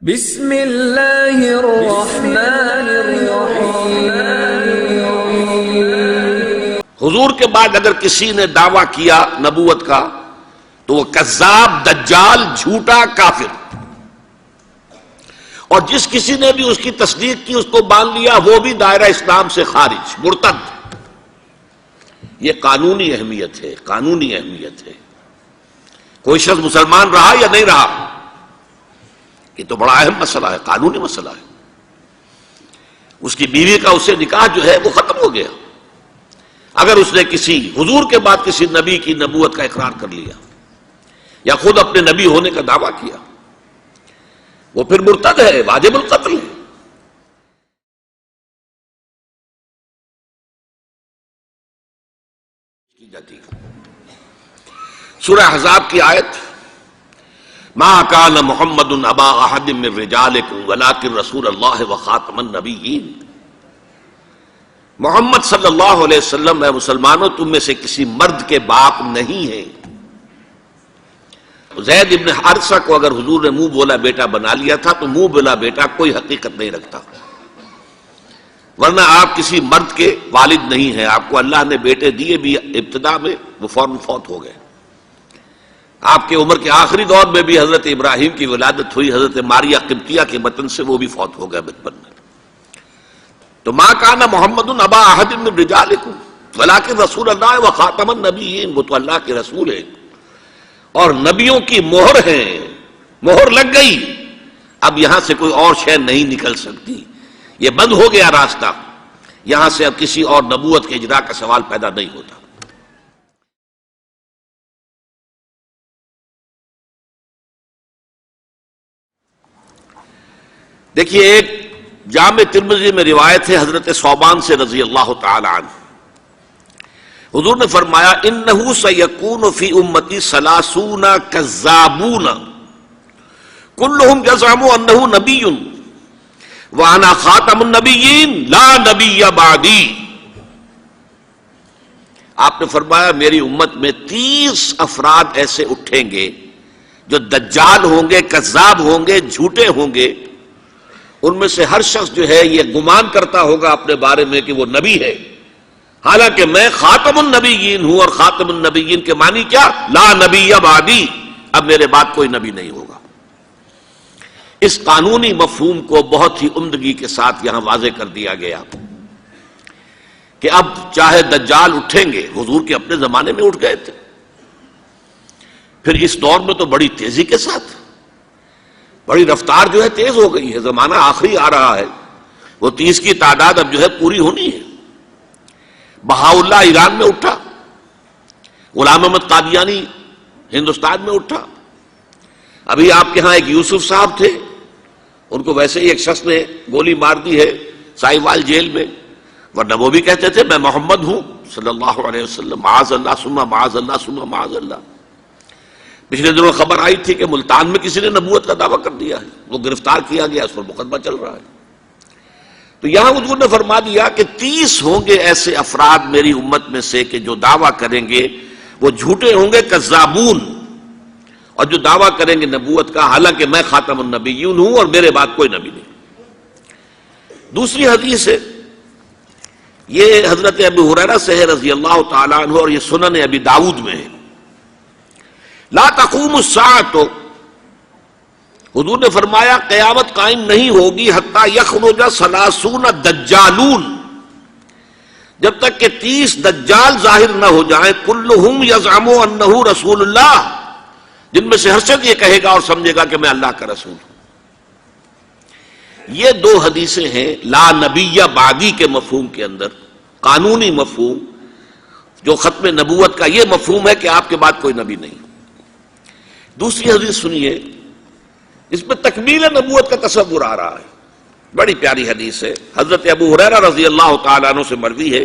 بسم اللہ الرحمن الرحیم۔ حضور کے بعد اگر کسی نے دعویٰ کیا نبوت کا تو وہ کذاب، دجال، جھوٹا، کافر، اور جس کسی نے بھی اس کی تصدیق کی، اس کو باندھ لیا، وہ بھی دائرہ اسلام سے خارج، مرتد۔ یہ قانونی اہمیت ہے، قانونی اہمیت ہے۔ کوئی شخص مسلمان رہا یا نہیں رہا، یہ تو بڑا اہم مسئلہ ہے، قانونی مسئلہ ہے۔ اس کی بیوی کا اس سے نکاح جو ہے وہ ختم ہو گیا اگر اس نے کسی حضور کے بعد کسی نبی کی نبوت کا اقرار کر لیا یا خود اپنے نبی ہونے کا دعویٰ کیا، وہ پھر مرتد ہے، واجب القتل ہے۔ سورہ احزاب کی آیت، ما کان محمد ابا احد من رجالکم ولکن رسول اللہ وخاتم النبیین۔ محمد صلی اللہ علیہ وسلم اے مسلمانوں تم میں سے کسی مرد کے باپ نہیں ہیں۔ زید ابن حارثہ کو اگر حضور نے منہ بولا بیٹا بنا لیا تھا تو منہ بولا بیٹا کوئی حقیقت نہیں رکھتا، ورنہ آپ کسی مرد کے والد نہیں ہیں۔ آپ کو اللہ نے بیٹے دیے بھی ابتدا میں، وہ فوراً فوت ہو گئے۔ آپ کے عمر کے آخری دور میں بھی حضرت ابراہیم کی ولادت ہوئی، حضرت ماریہ قبطیہ کے بطن سے، وہ بھی فوت ہو گئے بچپن میں۔ تو ما کان محمد ابا احد من رجالکم ولکن رسول اللہ وخاتم النبیین، وہ تو اللہ کے رسول ہیں اور نبیوں کی مہر ہیں، مہر لگ گئی، اب یہاں سے کوئی اور شے نہیں نکل سکتی، یہ بند ہو گیا راستہ، یہاں سے اب کسی اور نبوت کے اجرا کا سوال پیدا نہیں ہوتا۔ دیکھیے، ایک جامع ترمذی میں روایت ہے حضرت ثوبان سے رضی اللہ تعالی عنہ، حضور نے فرمایا انہ سیکون فی امتی ثلاثون کذابون کلہم یزعم انہ نبی وانا خاتم النبیین لا نبی بعدی۔ آپ نے فرمایا میری امت میں 30 افراد ایسے اٹھیں گے جو دجال ہوں گے، کذاب ہوں گے، جھوٹے ہوں گے۔ ان میں سے ہر شخص جو ہے یہ گمان کرتا ہوگا اپنے بارے میں کہ وہ نبی ہے، حالانکہ میں خاتم النبیین ہوں، اور خاتم النبیین کے معنی کیا؟ لا نبی بعدی، اب میرے بعد کوئی نبی نہیں ہوگا۔ اس قانونی مفہوم کو بہت ہی عمدگی کے ساتھ یہاں واضح کر دیا گیا کہ اب چاہے دجال اٹھیں گے، حضور کے اپنے زمانے میں اٹھ گئے تھے، پھر اس دور میں تو بڑی تیزی کے ساتھ، بڑی رفتار جو ہے تیز ہو گئی ہے، زمانہ آخری آ رہا ہے، وہ 30 کی تعداد اب جو ہے پوری ہونی ہے۔ بہاءاللہ ایران میں اٹھا، غلام احمد قادیانی ہندوستان میں اٹھا، ابھی آپ کے ہاں ایک یوسف صاحب تھے، ان کو ویسے ہی ایک شخص نے گولی مار دی ہے سائیوال جیل میں، ورنہ وہ بھی کہتے تھے میں محمد ہوں صلی اللہ علیہ وسلم، معاذ اللہ ثم معاذ اللہ ثم معاذ اللہ۔ پچھلے دنوں خبر آئی تھی کہ ملتان میں کسی نے نبوت کا دعویٰ کر دیا ہے، وہ گرفتار کیا گیا، اس پر مقدمہ چل رہا ہے۔ تو یہاں حضور نے فرما دیا کہ 30 ہوں گے ایسے افراد میری امت میں سے کہ جو دعویٰ کریں گے وہ جھوٹے ہوں گے، کذابون، اور جو دعویٰ کریں گے نبوت کا، حالانکہ میں خاتم النبیین ہوں اور میرے بعد کوئی نبی نہیں۔ دوسری حدیث ہے، یہ حضرت ابو ہریرہ سے ہے رضی اللہ تعالیٰ عنہ، اور یہ سنن ابی داؤد میں ہے۔ لا تقوم الساعۃ، حضور نے فرمایا قیامت قائم نہیں ہوگی حتی یخرج 30 دجالون، جب تک کہ 30 دجال ظاہر نہ ہو جائیں، کلہم یزعم انہ رسول اللہ، جن میں سے ہر شخص یہ کہے گا اور سمجھے گا کہ میں اللہ کا رسول ہوں۔ یہ دو حدیثیں ہیں لا نبی بعدی کے مفہوم کے اندر، قانونی مفہوم، جو ختم نبوت کا یہ مفہوم ہے کہ آپ کے بعد کوئی نبی نہیں۔ دوسری حدیث سنیے، اس میں تکمیل نبوت کا تصور آ رہا ہے، بڑی پیاری حدیث ہے، حضرت ابو ہریرہ رضی اللہ تعالیٰ عنہ سے مروی ہے،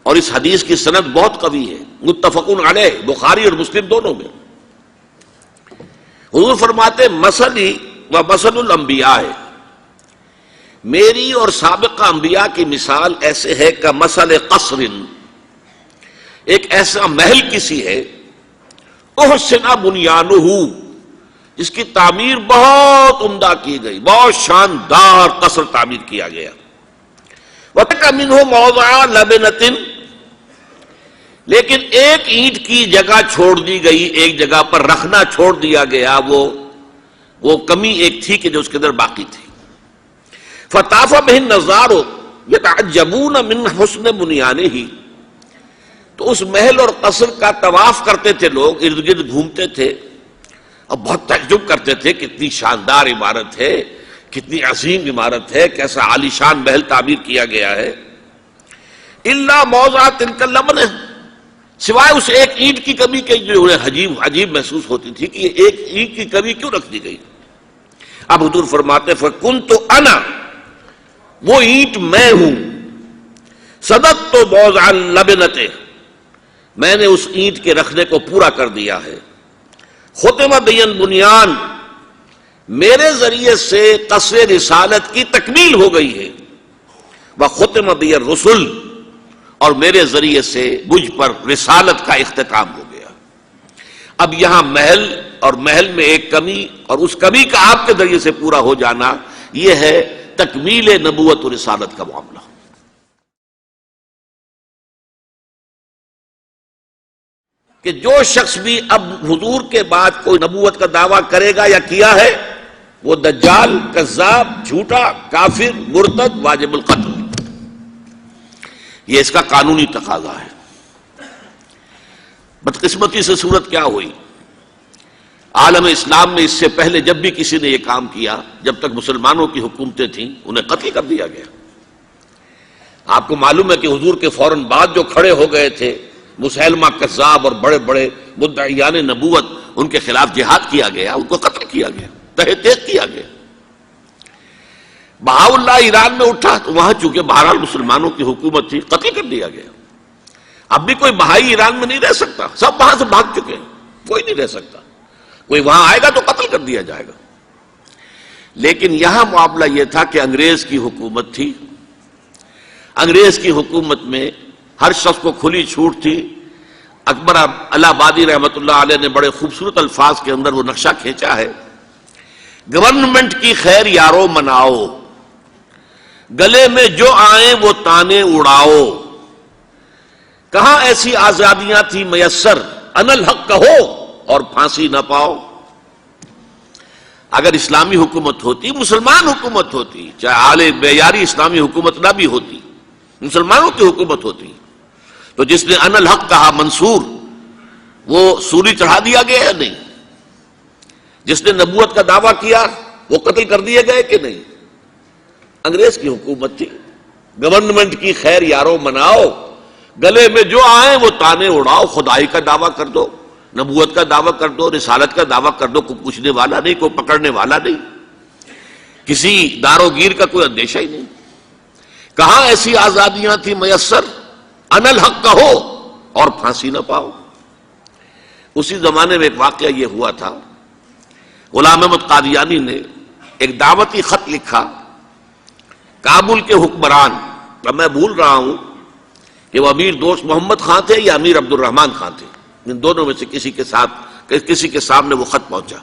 اور اس حدیث کی سند بہت قوی ہے، متفقون علیہ، بخاری اور مسلم دونوں میں۔ حضور فرماتے مثلی و مثل الانبیاء، میری اور سابقہ انبیاء کی مثال ایسے ہے کہ مثل قصر، ایک ایسا محل کسی ہے، احسن بنیانہ، اس کی تعمیر بہت عمدہ کی گئی، بہت شاندار قصر تعمیر کیا گیا۔ وَتَرَكَ مِنْهُ مَوْضِعَ لَبْنَةٍ، لیکن ایک اینٹ کی جگہ چھوڑ دی گئی، ایک جگہ پر رکھنا چھوڑ دیا گیا، وہ کمی ایک تھی کہ جو اس کے اندر باقی تھی۔ فَطَافَ بِهِ النَّظَارُ يَتَعَجَّبُونَ مِنْ حُسْنِ بُنْيَانِهِ، تو اس محل اور قصر کا طواف کرتے تھے لوگ، ارد گرد گھومتے تھے اور بہت تعجب کرتے تھے، کتنی شاندار عمارت ہے، کتنی عظیم عمارت ہے، کیسا عالیشان محل تعمیر کیا گیا ہے۔ إِلَّا مَوْضِعَ تِلْكَ اللَّبْنَةِ، سوائے اس ایک اینٹ کی کمی کے جو انہیں عجیب محسوس ہوتی تھی کہ یہ ایک اینٹ کی کمی کیوں رکھ دی گئی۔ اب حضور فرماتے فَكُنْتُ أَنَا، وہ اینٹ میں ہوں، سَدَدْتُ مَوْضِعَ اللَّبْنَةِ، میں نے اس اینٹ کے رکھنے کو پورا کر دیا ہے۔ ختم بِهِ البنیان، میرے ذریعے سے قصر رسالت کی تکمیل ہو گئی ہے۔ وختم بِهِ الرسل، اور میرے ذریعے سے مجھ پر رسالت کا اختتام ہو گیا۔ اب یہاں محل اور محل میں ایک کمی اور اس کمی کا آپ کے ذریعے سے پورا ہو جانا، یہ ہے تکمیل نبوت و رسالت کا معاملہ۔ کہ جو شخص بھی اب حضور کے بعد کوئی نبوت کا دعویٰ کرے گا یا کیا ہے، وہ دجال، کذاب، جھوٹا، کافر، مرتد، واجب القتل، یہ اس کا قانونی تقاضا ہے۔ بدقسمتی سے صورت کیا ہوئی، عالم اسلام میں اس سے پہلے جب بھی کسی نے یہ کام کیا، جب تک مسلمانوں کی حکومتیں تھیں، انہیں قتل کر دیا گیا۔ آپ کو معلوم ہے کہ حضور کے فوراً بعد جو کھڑے ہو گئے تھے مسیلمہ کذاب اور بڑے بڑے مدعیان نبوت، ان کے خلاف جہاد کیا گیا، ان کو قتل کیا گیا، تہہ تیغ کیا گیا۔ بہاء اللہ ایران میں اٹھا تو وہاں چونکہ بہرحال مسلمانوں کی حکومت تھی، قتل کر دیا گیا۔ اب بھی کوئی بہائی ایران میں نہیں رہ سکتا، سب وہاں سے بھاگ چکے ہیں، کوئی نہیں رہ سکتا، کوئی وہاں آئے گا تو قتل کر دیا جائے گا۔ لیکن یہاں معاملہ یہ تھا کہ انگریز کی حکومت تھی، انگریز کی حکومت میں ہر شخص کو کھلی چھوٹ تھی۔ اکبر الہ آبادی رحمۃ اللہ علیہ نے بڑے خوبصورت الفاظ کے اندر وہ نقشہ کھینچا ہے، گورنمنٹ کی خیر یارو مناؤ، گلے میں جو آئیں وہ تانے اڑاؤ، کہاں ایسی آزادیاں تھی میسر، ان الحق کہو اور پھانسی نہ پاؤ۔ اگر اسلامی حکومت ہوتی، مسلمان حکومت ہوتی، چاہے اعلی معیاری اسلامی حکومت نہ بھی ہوتی، مسلمانوں کی حکومت ہوتی، تو جس نے ان الحق کہا منصور، وہ سولی چڑھا دیا گیا یا نہیں؟ جس نے نبوت کا دعویٰ کیا وہ قتل کر دیے گئے کہ نہیں؟ انگریز کی حکومت تھی، گورنمنٹ کی خیر یارو مناؤ، گلے میں جو آئیں وہ تانے اڑاؤ، خدائی کا دعویٰ کر دو، نبوت کا دعویٰ کر دو، رسالت کا دعویٰ کر دو، کوئی پوچھنے والا نہیں، کوئی پکڑنے والا نہیں، کسی دارو گیر کا کوئی اندیشہ ہی نہیں۔ کہاں ایسی آزادیاں تھی میسر، ان الحق کہو اور پھانسی نہ پاؤ۔ اسی زمانے میں ایک واقعہ یہ ہوا تھا، غلام احمد قادیانی نے ایک دعوتی خط لکھا کابل کے حکمران، اب میں بھول رہا ہوں کہ وہ امیر دوست محمد خان تھے یا امیر عبد الرحمان خان تھے، ان دونوں میں سے کسی کے سامنے وہ خط پہنچا۔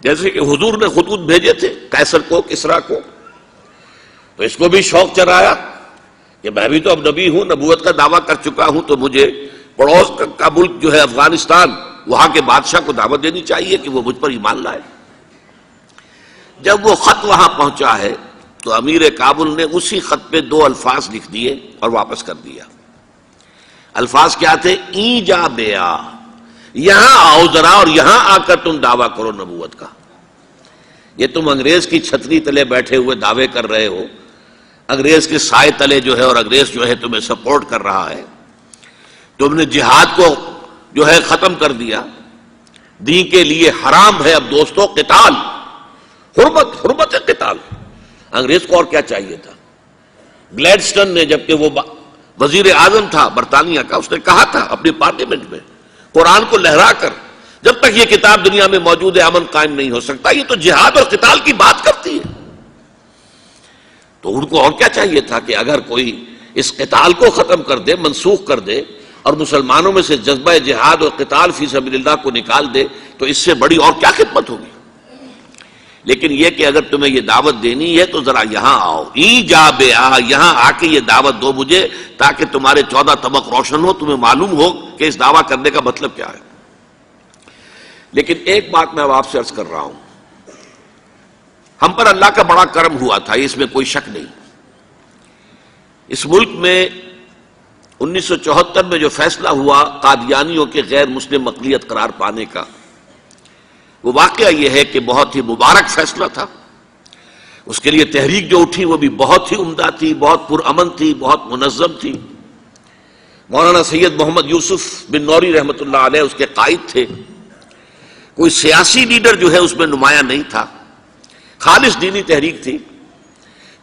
جیسے کہ حضور نے خطوط بھیجے تھے قیصر کو، کسریٰ کو، تو اس کو بھی شوق چرایا کہ میں بھی تو اب نبی ہوں، نبوت کا دعویٰ کر چکا ہوں، تو مجھے پڑوس کا ملک جو ہے افغانستان، وہاں کے بادشاہ کو دعوت دینی چاہیے کہ وہ مجھ پر ایمان لائے۔ جب وہ خط وہاں پہنچا ہے تو امیر کابل نے اسی خط پہ 2 الفاظ لکھ دیے اور واپس کر دیا۔ الفاظ کیا تھے؟ این جا بیا، یہاں آؤ ذرا اور یہاں آ کر تم دعویٰ کرو نبوت کا۔ یہ تم انگریز کی چھتری تلے بیٹھے ہوئے دعوے کر رہے ہو، انگریز کے سائے تلے جو ہے، اور انگریز جو ہے تمہیں سپورٹ کر رہا ہے، تم نے جہاد کو جو ہے ختم کر دیا، دین کے لیے حرام ہے اب دوستو قتال، حرمت قتال۔ انگریز کو اور کیا چاہیے تھا؟ گلیڈسٹن نے، جبکہ وہ وزیر اعظم تھا برطانیہ کا، اس نے کہا تھا اپنی پارلیمنٹ میں قرآن کو لہرا کر، جب تک یہ کتاب دنیا میں موجود ہے امن قائم نہیں ہو سکتا، یہ تو جہاد اور قتال کی بات کرتی ہے۔ تو ان کو اور کیا چاہیے تھا کہ اگر کوئی اس قتال کو ختم کر دے، منسوخ کر دے، اور مسلمانوں میں سے جذبہ جہاد اور قتال فی سبیل اللہ کو نکال دے، تو اس سے بڑی اور کیا خدمت ہوگی؟ لیکن یہ کہ اگر تمہیں یہ دعوت دینی ہے تو ذرا یہاں آؤ، ایجاب یہاں آ کے یہ دعوت دو مجھے، تاکہ تمہارے 14 طبق روشن ہو، تمہیں معلوم ہو کہ اس دعویٰ کرنے کا مطلب کیا ہے۔ لیکن ایک بات میں اب آپ سے عرض کر رہا ہوں، ہم پر اللہ کا بڑا کرم ہوا تھا، اس میں کوئی شک نہیں۔ اس ملک میں 1974 میں جو فیصلہ ہوا قادیانیوں کے غیر مسلم اقلیت قرار پانے کا، وہ واقعہ یہ ہے کہ بہت ہی مبارک فیصلہ تھا۔ اس کے لیے تحریک جو اٹھی وہ بھی بہت ہی عمدہ تھی، بہت پرامن تھی، بہت منظم تھی۔ مولانا سید محمد یوسف بن نوری رحمۃ اللہ علیہ اس کے قائد تھے۔ کوئی سیاسی لیڈر جو ہے اس میں نمایاں نہیں تھا، خالص دینی تحریک تھی۔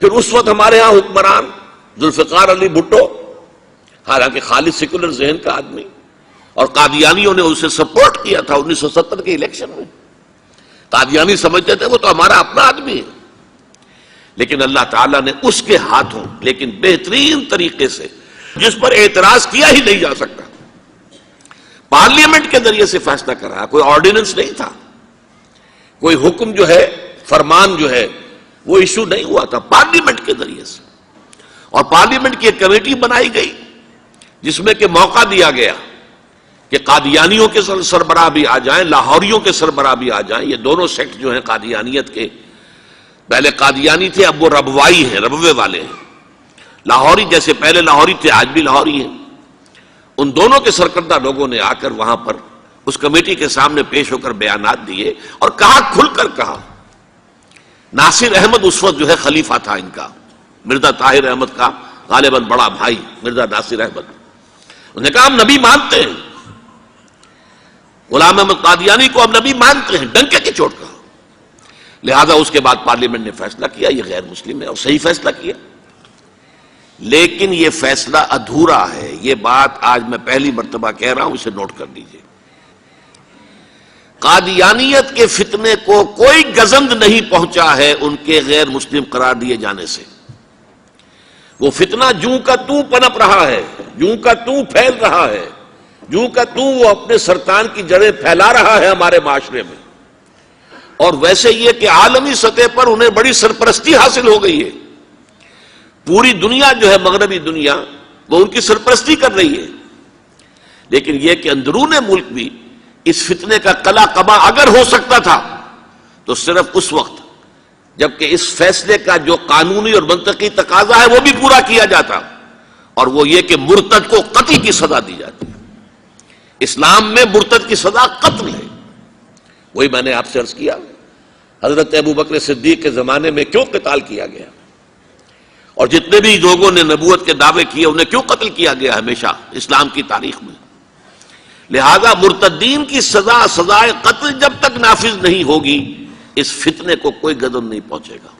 پھر اس وقت ہمارے ہاں حکمران ذوالفقار علی بھٹو، حالانکہ خالص سیکولر ذہن کا آدمی، اور قادیانیوں نے اسے سپورٹ کیا تھا 1970 کے الیکشن میں۔ قادیانی سمجھتے تھے وہ تو ہمارا اپنا آدمی ہے، لیکن اللہ تعالیٰ نے اس کے ہاتھوں لیکن بہترین طریقے سے، جس پر اعتراض کیا ہی نہیں جا سکتا، پارلیمنٹ کے ذریعے سے فیصلہ کر رہا۔ کوئی آرڈیننس نہیں تھا، کوئی حکم جو ہے، فرمان جو ہے وہ ایشو نہیں ہوا تھا، پارلیمنٹ کے ذریعے سے۔ اور پارلیمنٹ کی ایک کمیٹی بنائی گئی جس میں کہ موقع دیا گیا کہ قادیانیوں کے سربراہ بھی آ جائیں، لاہوریوں کے سربراہ بھی آ جائیں۔ یہ دونوں سیکٹ جو ہیں قادیانیت کے، پہلے قادیانی تھے، اب وہ ربوائی ہیں، ربوے والے ہیں۔ لاہوری جیسے پہلے لاہوری تھے، آج بھی لاہوری ہیں۔ ان دونوں کے سرکردہ لوگوں نے آ کر وہاں پر اس کمیٹی کے سامنے پیش ہو کر بیانات دیے اور کہا، کھل کر کہا۔ ناصر احمد اس وقت جو ہے خلیفہ تھا ان کا، مرزا طاہر احمد کا غالباً بڑا بھائی مرزا ناصر احمد۔ انہوں نے کہا ہم نبی مانتے ہیں، غلام احمد قادیانی کو ہم نبی مانتے ہیں، ڈنکے کی چوٹ کہا۔ لہذا اس کے بعد پارلیمنٹ نے فیصلہ کیا یہ غیر مسلم ہے، اور صحیح فیصلہ کیا۔ لیکن یہ فیصلہ ادھورا ہے، یہ بات آج میں پہلی مرتبہ کہہ رہا ہوں، اسے نوٹ کر لیجئے۔ قادیانیت کے فتنے کو کوئی گزند نہیں پہنچا ہے ان کے غیر مسلم قرار دیے جانے سے۔ وہ فتنہ جوں کا توں پنپ رہا ہے، جوں کا توں پھیل رہا ہے، جوں کا توں وہ اپنے سرطان کی جڑیں پھیلا رہا ہے ہمارے معاشرے میں۔ اور ویسے یہ کہ عالمی سطح پر انہیں بڑی سرپرستی حاصل ہو گئی ہے، پوری دنیا جو ہے، مغربی دنیا، وہ ان کی سرپرستی کر رہی ہے۔ لیکن یہ کہ اندرون ملک بھی اس فتنے کا قلع قبا اگر ہو سکتا تھا تو صرف اس وقت جبکہ اس فیصلے کا جو قانونی اور منطقی تقاضا ہے وہ بھی پورا کیا جاتا، اور وہ یہ کہ مرتد کو قتل کی سزا دی جاتی ہے۔ اسلام میں مرتد کی سزا قتل ہے۔ وہی میں نے آپ سے عرض کیا، حضرت ابوبکر صدیق کے زمانے میں کیوں قتال کیا گیا، اور جتنے بھی لوگوں نے نبوت کے دعوے کیے انہیں کیوں قتل کیا گیا ہمیشہ اسلام کی تاریخ میں۔ لہذا مرتدین کی سزا، سزائے قتل جب تک نافذ نہیں ہوگی، اس فتنے کو کوئی گزند نہیں پہنچے گا۔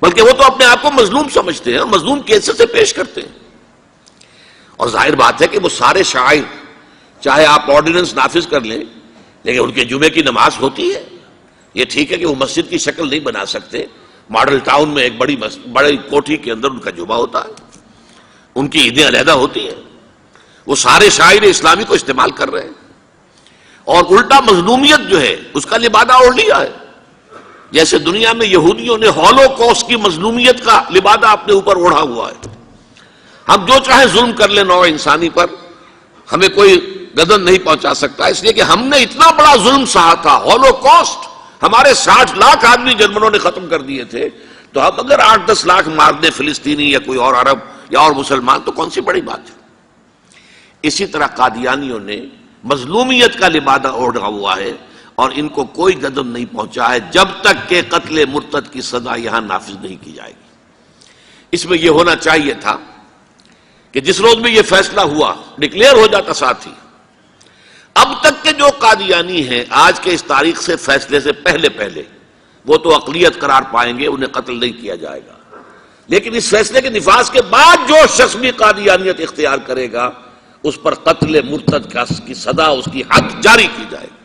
بلکہ وہ تو اپنے آپ کو مظلوم سمجھتے ہیں، مظلوم کی حیثیت سے پیش کرتے ہیں۔ اور ظاہر بات ہے کہ وہ سارے شاعر، چاہے آپ آرڈیننس نافذ کر لیں، لیکن ان کے جمعے کی نماز ہوتی ہے۔ یہ ٹھیک ہے کہ وہ مسجد کی شکل نہیں بنا سکتے، ماڈل ٹاؤن میں ایک بڑی کوٹھی کے اندر ان کا جمعہ ہوتا ہے، ان کی عیدیں علیحدہ ہوتی ہیں۔ وہ سارے شاعر اسلامی کو استعمال کر رہے ہیں، اور الٹا مظلومیت جو ہے اس کا لبادہ اوڑھ لیا ہے۔ جیسے دنیا میں یہودیوں نے ہولوکوسٹ کی مظلومیت کا لبادہ اپنے اوپر اوڑھا ہوا ہے۔ ہم جو چاہے ظلم کر لیں نوع انسانی پر، ہمیں کوئی گزند نہیں پہنچا سکتا، اس لیے کہ ہم نے اتنا بڑا ظلم سہا تھا، ہولوکوسٹ، ہمارے 60 لاکھ آدمی جرمنوں نے ختم کر دیے تھے، تو ہم اگر 8-10 لاکھ مار دیں فلسطینی یا کوئی اور عرب یا اور مسلمان تو کون سی بڑی بات ہے۔ اسی طرح قادیانیوں نے مظلومیت کا لبادہ اوڑھا ہوا ہے، اور ان کو کوئی گزند نہیں پہنچا ہے جب تک کہ قتل مرتد کی سزا یہاں نافذ نہیں کی جائے گی۔ اس میں یہ ہونا چاہیے تھا کہ جس روز میں یہ فیصلہ ہوا، ڈکلیئر ہو جاتا ساتھ ہی، اب تک کے جو قادیانی ہیں آج کے اس تاریخ سے فیصلے سے پہلے وہ تو اقلیت قرار پائیں گے، انہیں قتل نہیں کیا جائے گا۔ لیکن اس فیصلے کے نفاذ کے بعد جو شخص بھی قادیانیت اختیار کرے گا، اس پر قتل مرتد کی سزا، اس کی حد جاری کی جائے گی۔